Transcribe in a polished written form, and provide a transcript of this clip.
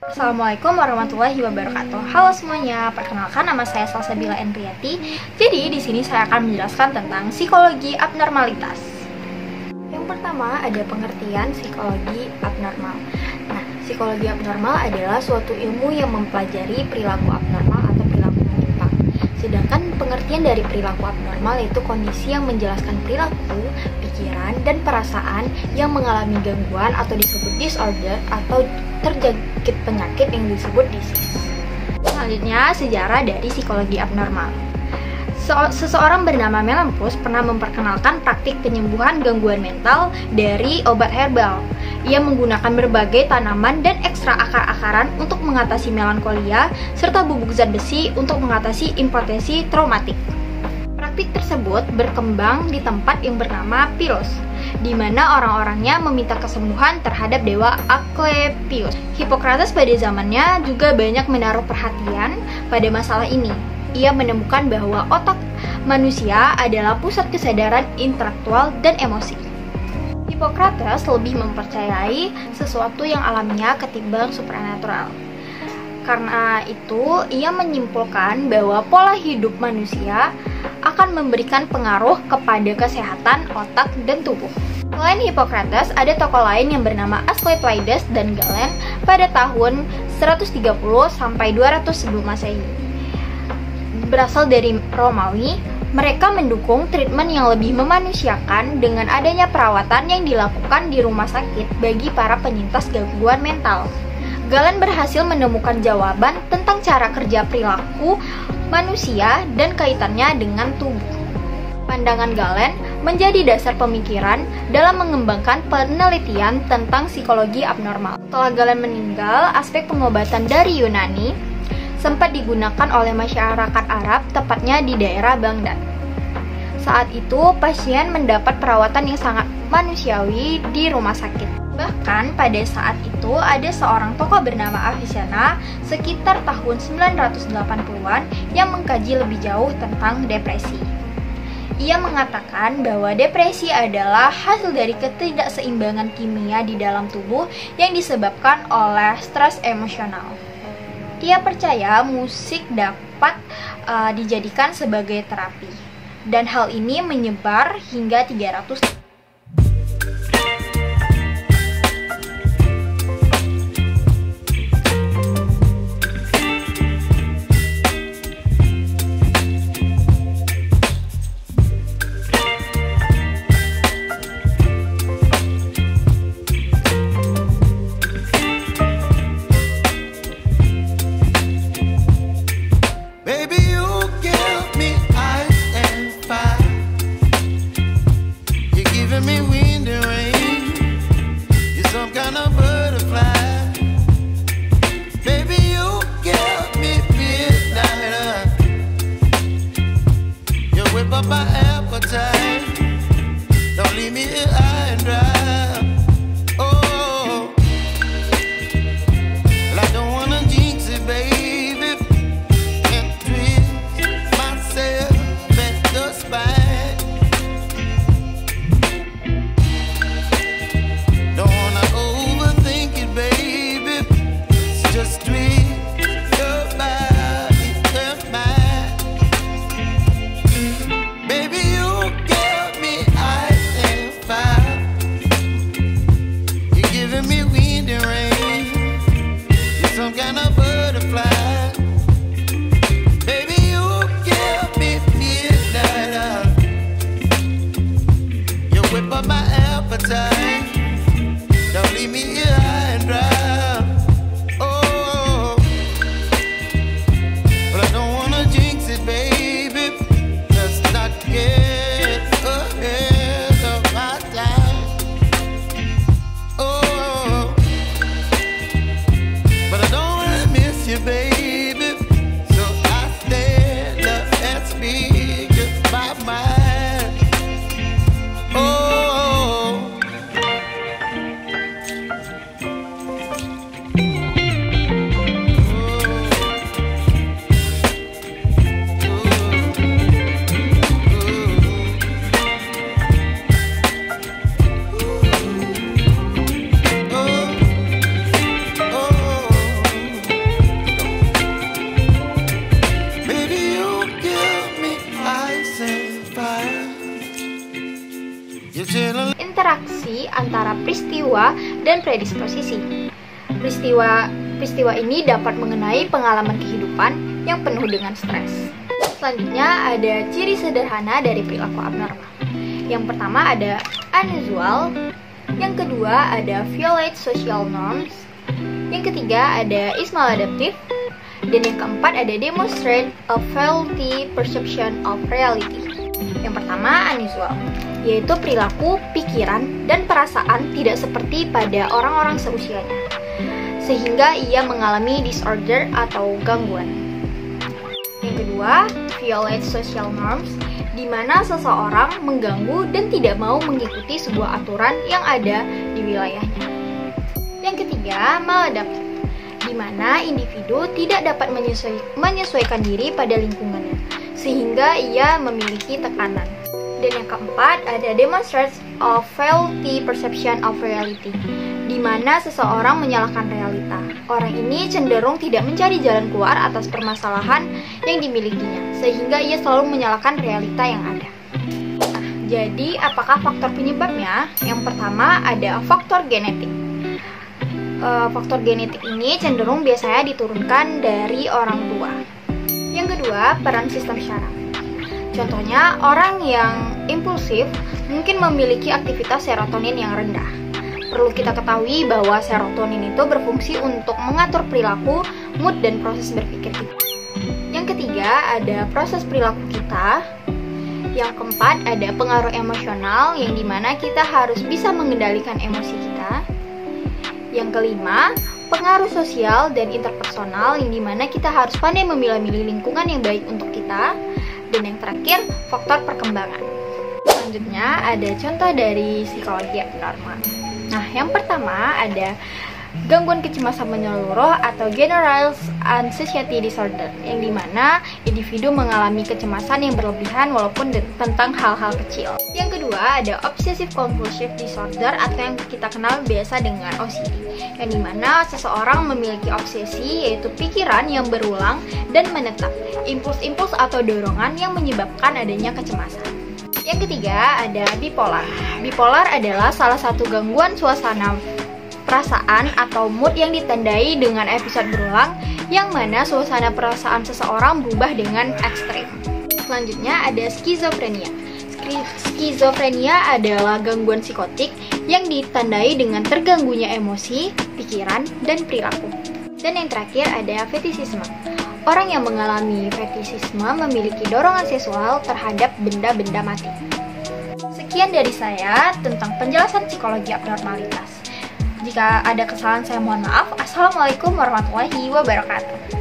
Assalamualaikum warahmatullahi wabarakatuh. Halo semuanya, perkenalkan nama saya Salsabila Endriati. Jadi di sini saya akan menjelaskan tentang psikologi abnormalitas. Yang pertama ada pengertian psikologi abnormal. Nah, psikologi abnormal adalah suatu ilmu yang mempelajari perilaku abnormal atau perilaku menyimpang. Sedangkan pengertian dari perilaku abnormal yaitu kondisi yang menjelaskan perilaku, pikiran, dan perasaan yang mengalami gangguan atau disebut disorder atau terjangkit penyakit yang disebut disease. Selanjutnya, sejarah dari psikologi abnormal. Seseorang bernama Melampus pernah memperkenalkan praktik penyembuhan gangguan mental dari obat herbal. Ia menggunakan berbagai tanaman dan ekstra akar-akaran untuk mengatasi melankolia, serta bubuk zat besi untuk mengatasi impotensi traumatik. Praktik tersebut berkembang di tempat yang bernama Pylos, di mana orang-orangnya meminta kesembuhan terhadap dewa Asclepius. Hippocrates pada zamannya juga banyak menaruh perhatian pada masalah ini. Ia menemukan bahwa otak manusia adalah pusat kesadaran intelektual dan emosi. Hippocrates lebih mempercayai sesuatu yang alamiah ketimbang supranatural. Karena itu, ia menyimpulkan bahwa pola hidup manusia akan memberikan pengaruh kepada kesehatan otak dan tubuh. Selain Hippocrates, ada tokoh lain yang bernama Asclepiades dan Galen pada tahun 130 sampai 200 sebelum Masehi. Berasal dari Romawi, mereka mendukung treatment yang lebih memanusiakan dengan adanya perawatan yang dilakukan di rumah sakit bagi para penyintas gangguan mental. Galen berhasil menemukan jawaban tentang cara kerja perilaku manusia dan kaitannya dengan tubuh. Pandangan Galen menjadi dasar pemikiran dalam mengembangkan penelitian tentang psikologi abnormal. Setelah Galen meninggal, aspek pengobatan dari Yunani sempat digunakan oleh masyarakat Arab, tepatnya di daerah Baghdad. Saat itu, pasien mendapat perawatan yang sangat manusiawi di rumah sakit. Bahkan pada saat itu ada seorang tokoh bernama Avicenna sekitar tahun 980-an yang mengkaji lebih jauh tentang depresi. Ia mengatakan bahwa depresi adalah hasil dari ketidakseimbangan kimia di dalam tubuh yang disebabkan oleh stres emosional. Ia percaya musik dapat dijadikan sebagai terapi, dan hal ini menyebar hingga 300 my appetite. Don't leave me here high and dry. Oh, well, I don't wanna jinx it, baby, and twist myself at the spine. Don't wanna overthink it, baby. It's just twist your body and mine. Baby, you give me ice and fire. You're giving me wind and rain. You're some kind of butterfly. Baby, you give me midnight. You whip up my appetite. Don't leave me here high and dry. Oh, but I don't wanna jinx it, baby. Let's not get ahead of my time. Oh, but I don't wanna peristiwa dan predisposisi. Peristiwa ini dapat mengenai pengalaman kehidupan yang penuh dengan stres. Selanjutnya ada ciri sederhana dari perilaku abnormal. Yang pertama ada unusual, yang kedua ada violate social norms, yang ketiga ada is maladaptive, dan yang keempat ada demonstrate a faulty perception of reality. Yang pertama unusual, yaitu perilaku, pikiran, dan perasaan tidak seperti pada orang-orang seusianya, sehingga ia mengalami disorder atau gangguan. Yang kedua, violate social norms, di mana seseorang mengganggu dan tidak mau mengikuti sebuah aturan yang ada di wilayahnya. Yang ketiga, maladaptive, di mana individu tidak dapat menyesuaikan diri pada lingkungannya, sehingga ia memiliki tekanan. Dan yang keempat, ada demonstrate a faulty perception of reality, di mana seseorang menyalahkan realita. Orang ini cenderung tidak mencari jalan keluar atas permasalahan yang dimilikinya, sehingga ia selalu menyalahkan realita yang ada. Nah, jadi apakah faktor penyebabnya? Yang pertama ada faktor genetik. Faktor genetik ini cenderung biasanya diturunkan dari orang tua. Yang kedua, peran sistem syaraf. Contohnya, orang yang impulsif mungkin memiliki aktivitas serotonin yang rendah. Perlu kita ketahui bahwa serotonin itu berfungsi untuk mengatur perilaku, mood, dan proses berpikir kita. Yang ketiga, ada proses perilaku kita. Yang keempat, ada pengaruh emosional, yang dimana kita harus bisa mengendalikan emosi kita. Yang kelima, pengaruh sosial dan interpersonal, yang dimana kita harus pandai memilah-milih lingkungan yang baik untuk kita. Dan yang terakhir, faktor perkembangan. Selanjutnya, ada contoh dari psikologi abnormal. Nah, yang pertama ada gangguan kecemasan menyeluruh atau generalized anxiety disorder, yang dimana individu mengalami kecemasan yang berlebihan walaupun tentang hal-hal kecil. Yang kedua ada obsessive compulsive disorder atau yang kita kenal biasa dengan OCD, yang dimana seseorang memiliki obsesi, yaitu pikiran yang berulang dan menetap, impuls-impuls atau dorongan yang menyebabkan adanya kecemasan. Yang ketiga ada bipolar. Bipolar adalah salah satu gangguan suasana perasaan atau mood yang ditandai dengan episode berulang, yang mana suasana perasaan seseorang berubah dengan ekstrim. Selanjutnya ada skizofrenia. Skizofrenia adalah gangguan psikotik yang ditandai dengan terganggunya emosi, pikiran, dan perilaku. Dan yang terakhir ada fetishisme. Orang yang mengalami fetishisme memiliki dorongan seksual terhadap benda-benda mati. Sekian dari saya tentang penjelasan psikologi abnormalitas. Jika ada kesalahan saya mohon maaf. Assalamualaikum warahmatullahi wabarakatuh.